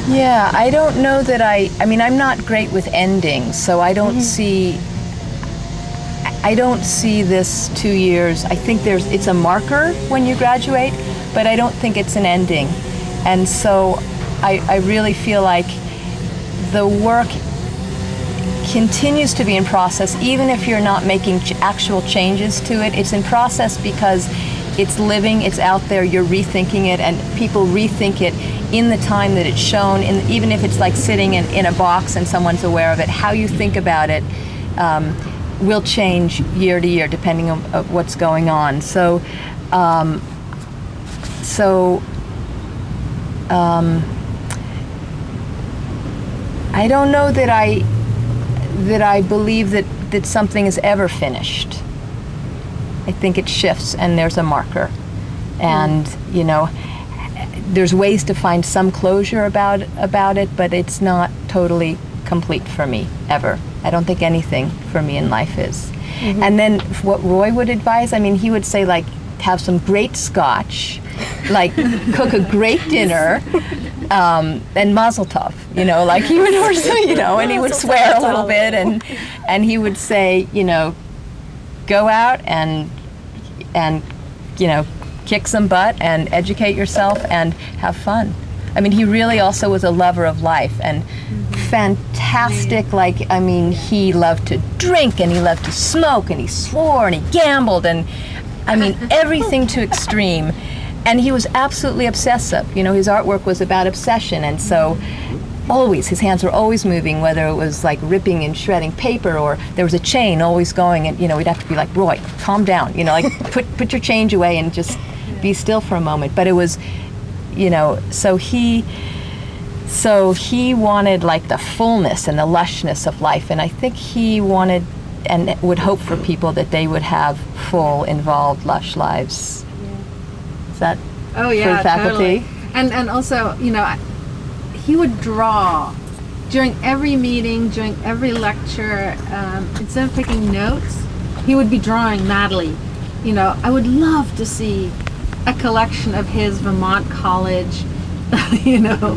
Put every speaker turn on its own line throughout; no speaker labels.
Yeah, I don't know that I mean, I'm not great with endings, so I don't see this 2 years. I think it's a marker when you graduate, but I don't think it's an ending. And so I really feel like the work continues to be in process, even if you're not making actual changes to it. It's in process because it's living, it's out there, you're rethinking it, and people rethink it in the time that it's shown, even if it's like sitting in a box and someone's aware of it. How you think about it will change year to year depending on what's going on. So, I don't know that I believe that something is ever finished. I think it shifts, and there's a marker, and you know, there's ways to find some closure about it, but it's not totally complete for me ever. I don't think anything for me in life is. And then what Roy would advise, I mean, he would say, like, have some great scotch, like cook a great dinner, and mazel tov, you know, like he would also, you know, and he would swear a little bit, and he would say, you know, go out and you know, kick some butt and educate yourself and have fun. I mean, he really also was a lover of life, and fantastic, like, I mean, he loved to drink and he loved to smoke and he swore and he gambled, and I mean, everything to extreme. And he was absolutely obsessive. You know, his artwork was about obsession, and so always, his hands were always moving, whether it was like ripping and shredding paper, or there was a chain always going, and you know, we'd have to be like, Roy, calm down, you know, like put your change away and just be still for a moment. But it was, you know, so he wanted like the fullness and the lushness of life, and I think he wanted and would hope for people that they would have full, involved, lush lives. Is that for the faculty?
Totally. And also, you know, he would draw during every meeting, during every lecture. Instead of taking notes, he would be drawing madly. You know, I would love to see a collection of his Vermont College, you know,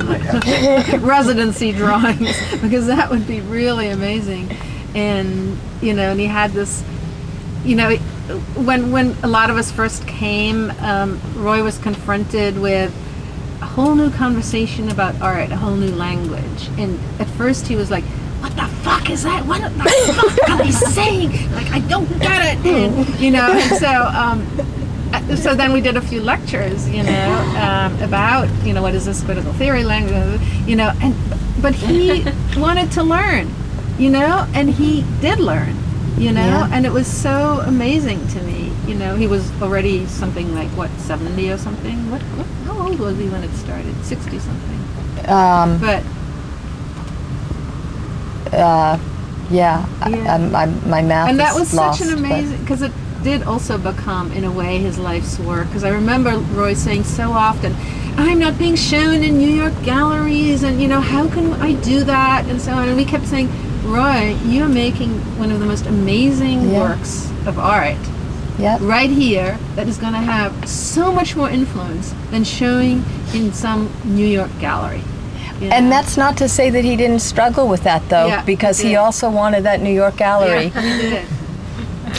residency drawings, because that would be really amazing. And, you know, and he had this, you know, when a lot of us first came, Roy was confronted with a whole new conversation about art, a whole new language. And at first he was like, what the fuck is that? What the fuck are they saying? Like, I don't get it. And, you know, and so then we did a few lectures, you know, about, you know, what is this critical theory language, you know, but he wanted to learn, you know, and he did learn, you know, and it was so amazing to me. You know, he was already something like, what, 70 or something? How old was he when it started? 60 something.
My math
and that
is
was
lost,
such an amazing, because it did also become, in a way, his life's work. Because I remember Roy saying so often, I'm not being shown in New York galleries, and, you know, how can I do that, and so on. And we kept saying, Roy, you're making one of the most amazing works of art right here that is going to have so much more influence than showing in some New York gallery. You know?
And that's not to say that he didn't struggle with that, though, because he also wanted that New York gallery.
Yeah, he did.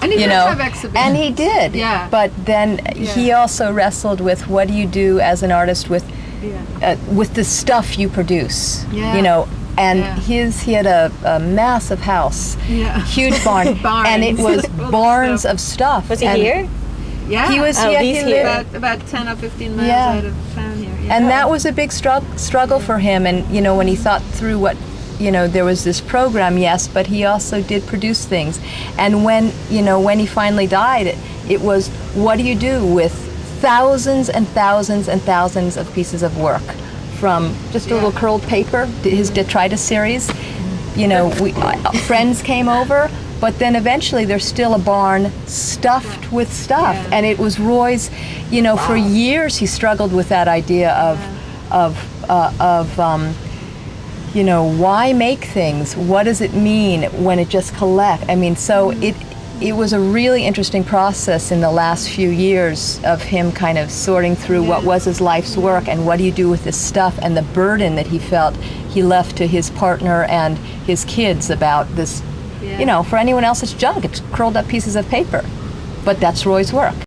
And he did have exhibitions.
And he did.
Yeah.
But then he also wrestled with, what do you do as an artist with the stuff you produce?
Yeah.
You know, and he had a massive house, huge barn, and it was barns of stuff.
Was he here?
Yeah,
he was.
He lived about 10 or 15 miles out of town here. Yeah.
And that was a big struggle for him. And you know, when he thought through what, you know, there was this program, yes, but he also did produce things. And when he finally died, it was, what do you do with thousands and thousands and thousands of pieces of work? From just a little curled paper, his detritus series. You know, friends came over, but then eventually there's still a barn stuffed with stuff. And it was Roy's, you know, for years he struggled with that idea of you know, why make things? What does it mean when it just collects? I mean, so it was a really interesting process in the last few years of him kind of sorting through what was his life's work and what do you do with this stuff, and the burden that he felt he left to his partner and his kids about this. You know, for anyone else it's junk, it's curled up pieces of paper, but that's Roy's work.